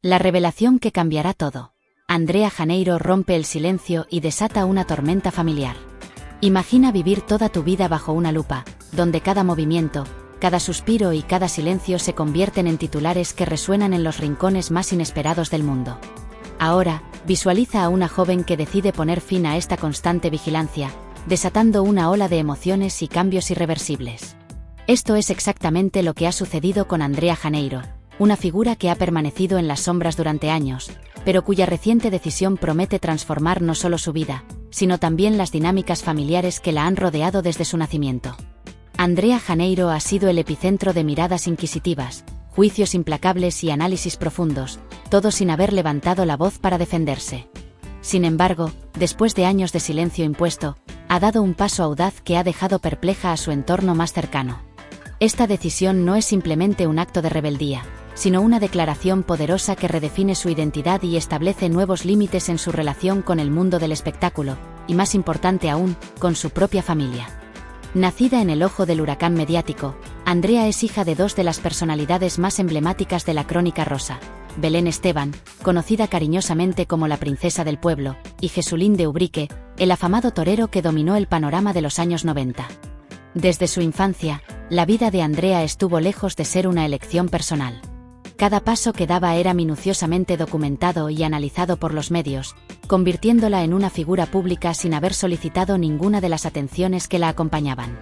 La revelación que cambiará todo. Andrea Janeiro rompe el silencio y desata una tormenta familiar. Imagina vivir toda tu vida bajo una lupa, donde cada movimiento, cada suspiro y cada silencio se convierten en titulares que resuenan en los rincones más inesperados del mundo. Ahora, visualiza a una joven que decide poner fin a esta constante vigilancia, desatando una ola de emociones y cambios irreversibles. Esto es exactamente lo que ha sucedido con Andrea Janeiro, una figura que ha permanecido en las sombras durante años, pero cuya reciente decisión promete transformar no solo su vida, sino también las dinámicas familiares que la han rodeado desde su nacimiento. Andrea Janeiro ha sido el epicentro de miradas inquisitivas, juicios implacables y análisis profundos, todo sin haber levantado la voz para defenderse. Sin embargo, después de años de silencio impuesto, ha dado un paso audaz que ha dejado perpleja a su entorno más cercano. Esta decisión no es simplemente un acto de rebeldía, sino una declaración poderosa que redefine su identidad y establece nuevos límites en su relación con el mundo del espectáculo, y más importante aún, con su propia familia. Nacida en el ojo del huracán mediático, Andrea es hija de dos de las personalidades más emblemáticas de la crónica rosa, Belén Esteban, conocida cariñosamente como la princesa del pueblo, y Jesulín de Ubrique, el afamado torero que dominó el panorama de los años 90. Desde su infancia, la vida de Andrea estuvo lejos de ser una elección personal. Cada paso que daba era minuciosamente documentado y analizado por los medios, convirtiéndola en una figura pública sin haber solicitado ninguna de las atenciones que la acompañaban.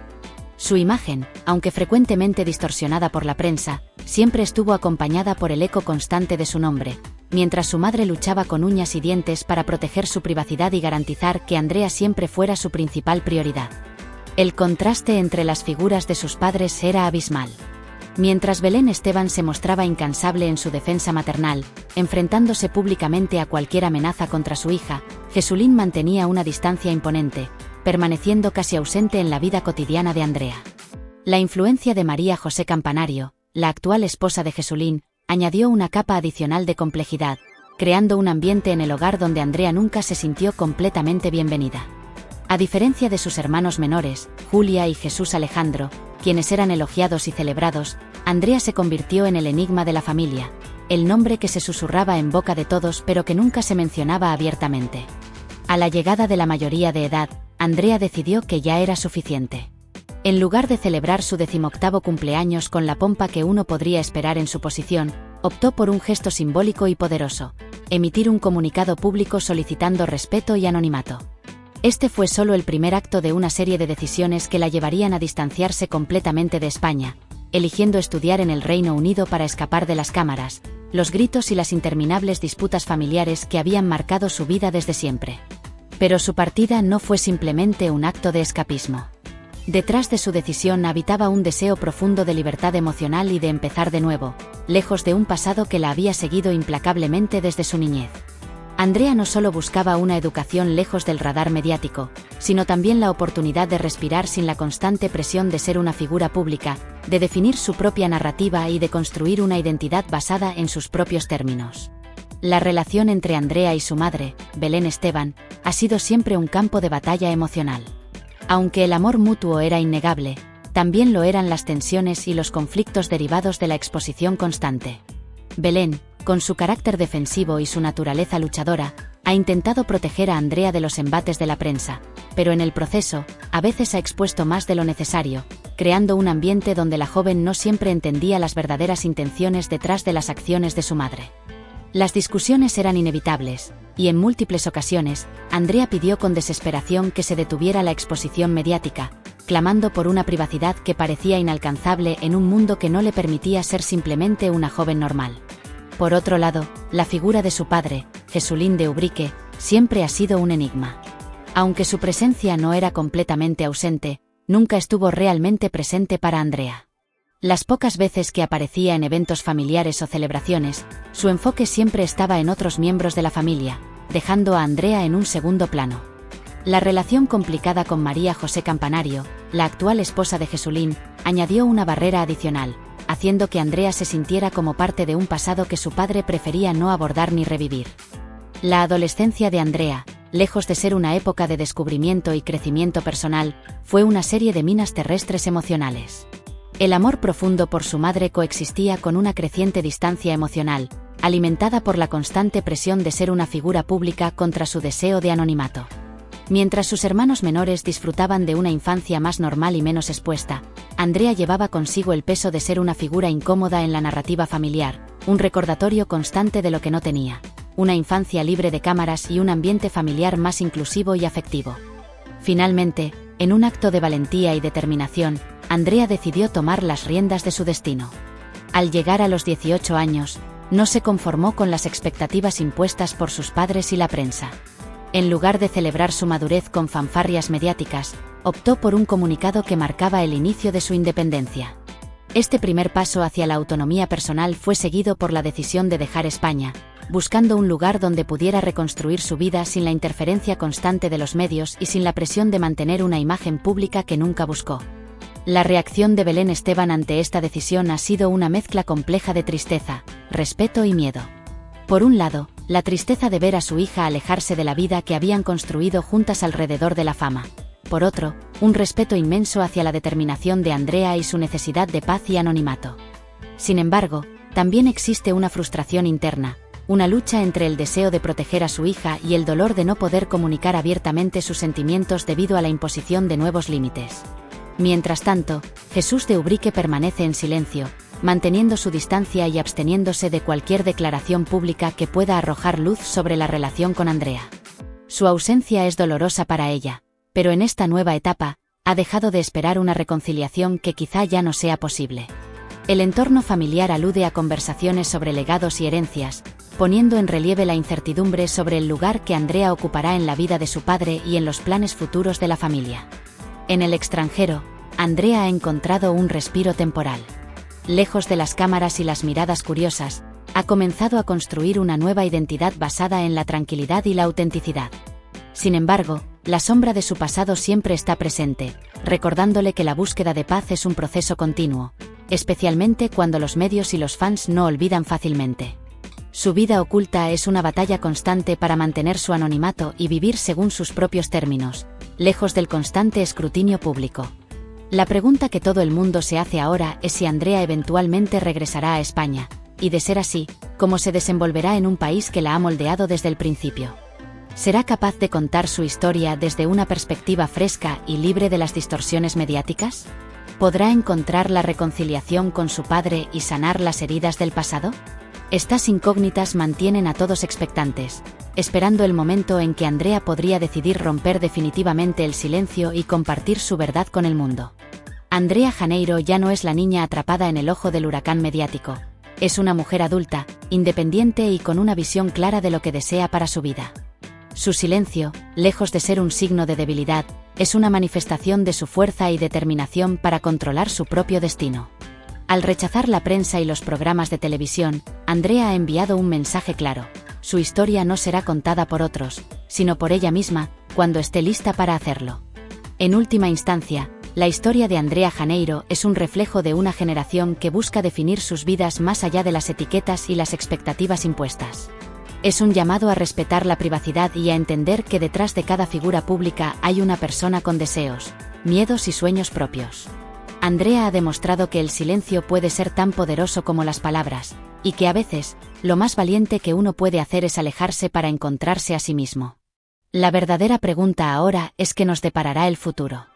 Su imagen, aunque frecuentemente distorsionada por la prensa, siempre estuvo acompañada por el eco constante de su nombre, mientras su madre luchaba con uñas y dientes para proteger su privacidad y garantizar que Andrea siempre fuera su principal prioridad. El contraste entre las figuras de sus padres era abismal. Mientras Belén Esteban se mostraba incansable en su defensa maternal, enfrentándose públicamente a cualquier amenaza contra su hija, Jesulín mantenía una distancia imponente, permaneciendo casi ausente en la vida cotidiana de Andrea. La influencia de María José Campanario, la actual esposa de Jesulín, añadió una capa adicional de complejidad, creando un ambiente en el hogar donde Andrea nunca se sintió completamente bienvenida. A diferencia de sus hermanos menores, Julia y Jesús Alejandro, quienes eran elogiados y celebrados, Andrea se convirtió en el enigma de la familia, el nombre que se susurraba en boca de todos pero que nunca se mencionaba abiertamente. A la llegada de la mayoría de edad, Andrea decidió que ya era suficiente. En lugar de celebrar su 18º cumpleaños con la pompa que uno podría esperar en su posición, optó por un gesto simbólico y poderoso: emitir un comunicado público solicitando respeto y anonimato. Este fue solo el primer acto de una serie de decisiones que la llevarían a distanciarse completamente de España, eligiendo estudiar en el Reino Unido para escapar de las cámaras, los gritos y las interminables disputas familiares que habían marcado su vida desde siempre. Pero su partida no fue simplemente un acto de escapismo. Detrás de su decisión habitaba un deseo profundo de libertad emocional y de empezar de nuevo, lejos de un pasado que la había seguido implacablemente desde su niñez. Andrea no solo buscaba una educación lejos del radar mediático, sino también la oportunidad de respirar sin la constante presión de ser una figura pública, de definir su propia narrativa y de construir una identidad basada en sus propios términos. La relación entre Andrea y su madre, Belén Esteban, ha sido siempre un campo de batalla emocional. Aunque el amor mutuo era innegable, también lo eran las tensiones y los conflictos derivados de la exposición constante. Belén, con su carácter defensivo y su naturaleza luchadora, ha intentado proteger a Andrea de los embates de la prensa, pero en el proceso, a veces ha expuesto más de lo necesario, creando un ambiente donde la joven no siempre entendía las verdaderas intenciones detrás de las acciones de su madre. Las discusiones eran inevitables, y en múltiples ocasiones, Andrea pidió con desesperación que se detuviera la exposición mediática, clamando por una privacidad que parecía inalcanzable en un mundo que no le permitía ser simplemente una joven normal. Por otro lado, la figura de su padre, Jesulín de Ubrique, siempre ha sido un enigma. Aunque su presencia no era completamente ausente, nunca estuvo realmente presente para Andrea. Las pocas veces que aparecía en eventos familiares o celebraciones, su enfoque siempre estaba en otros miembros de la familia, dejando a Andrea en un segundo plano. La relación complicada con María José Campanario, la actual esposa de Jesulín, añadió una barrera adicional, haciendo que Andrea se sintiera como parte de un pasado que su padre prefería no abordar ni revivir. La adolescencia de Andrea, lejos de ser una época de descubrimiento y crecimiento personal, fue una serie de minas terrestres emocionales. El amor profundo por su madre coexistía con una creciente distancia emocional, alimentada por la constante presión de ser una figura pública contra su deseo de anonimato. Mientras sus hermanos menores disfrutaban de una infancia más normal y menos expuesta, Andrea llevaba consigo el peso de ser una figura incómoda en la narrativa familiar, un recordatorio constante de lo que no tenía, una infancia libre de cámaras y un ambiente familiar más inclusivo y afectivo. Finalmente, en un acto de valentía y determinación, Andrea decidió tomar las riendas de su destino. Al llegar a los 18 años, no se conformó con las expectativas impuestas por sus padres y la prensa. En lugar de celebrar su madurez con fanfarrias mediáticas, optó por un comunicado que marcaba el inicio de su independencia. Este primer paso hacia la autonomía personal fue seguido por la decisión de dejar España, buscando un lugar donde pudiera reconstruir su vida sin la interferencia constante de los medios y sin la presión de mantener una imagen pública que nunca buscó. La reacción de Belén Esteban ante esta decisión ha sido una mezcla compleja de tristeza, respeto y miedo. Por un lado, la tristeza de ver a su hija alejarse de la vida que habían construido juntas alrededor de la fama. Por otro, un respeto inmenso hacia la determinación de Andrea y su necesidad de paz y anonimato. Sin embargo, también existe una frustración interna, una lucha entre el deseo de proteger a su hija y el dolor de no poder comunicar abiertamente sus sentimientos debido a la imposición de nuevos límites. Mientras tanto, Jesús de Ubrique permanece en silencio, manteniendo su distancia y absteniéndose de cualquier declaración pública que pueda arrojar luz sobre la relación con Andrea. Su ausencia es dolorosa para ella, pero en esta nueva etapa, ha dejado de esperar una reconciliación que quizá ya no sea posible. El entorno familiar alude a conversaciones sobre legados y herencias, poniendo en relieve la incertidumbre sobre el lugar que Andrea ocupará en la vida de su padre y en los planes futuros de la familia. En el extranjero, Andrea ha encontrado un respiro temporal. Lejos de las cámaras y las miradas curiosas, ha comenzado a construir una nueva identidad basada en la tranquilidad y la autenticidad. Sin embargo, la sombra de su pasado siempre está presente, recordándole que la búsqueda de paz es un proceso continuo, especialmente cuando los medios y los fans no olvidan fácilmente. Su vida oculta es una batalla constante para mantener su anonimato y vivir según sus propios términos, lejos del constante escrutinio público. La pregunta que todo el mundo se hace ahora es si Andrea eventualmente regresará a España, y de ser así, cómo se desenvolverá en un país que la ha moldeado desde el principio. ¿Será capaz de contar su historia desde una perspectiva fresca y libre de las distorsiones mediáticas? ¿Podrá encontrar la reconciliación con su padre y sanar las heridas del pasado? Estas incógnitas mantienen a todos expectantes, esperando el momento en que Andrea podría decidir romper definitivamente el silencio y compartir su verdad con el mundo. Andrea Janeiro ya no es la niña atrapada en el ojo del huracán mediático. Es una mujer adulta, independiente y con una visión clara de lo que desea para su vida. Su silencio, lejos de ser un signo de debilidad, es una manifestación de su fuerza y determinación para controlar su propio destino. Al rechazar la prensa y los programas de televisión, Andrea ha enviado un mensaje claro: su historia no será contada por otros, sino por ella misma, cuando esté lista para hacerlo. En última instancia, la historia de Andrea Janeiro es un reflejo de una generación que busca definir sus vidas más allá de las etiquetas y las expectativas impuestas. Es un llamado a respetar la privacidad y a entender que detrás de cada figura pública hay una persona con deseos, miedos y sueños propios. Andrea ha demostrado que el silencio puede ser tan poderoso como las palabras, y que a veces, lo más valiente que uno puede hacer es alejarse para encontrarse a sí mismo. La verdadera pregunta ahora es ¿qué nos deparará el futuro?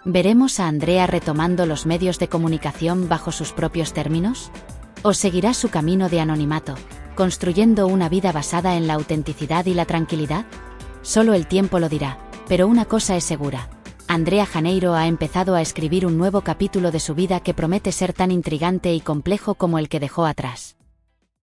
¿Veremos a Andrea retomando los medios de comunicación bajo sus propios términos? ¿O seguirá su camino de anonimato, construyendo una vida basada en la autenticidad y la tranquilidad? Solo el tiempo lo dirá, pero una cosa es segura: Andrea Janeiro ha empezado a escribir un nuevo capítulo de su vida que promete ser tan intrigante y complejo como el que dejó atrás.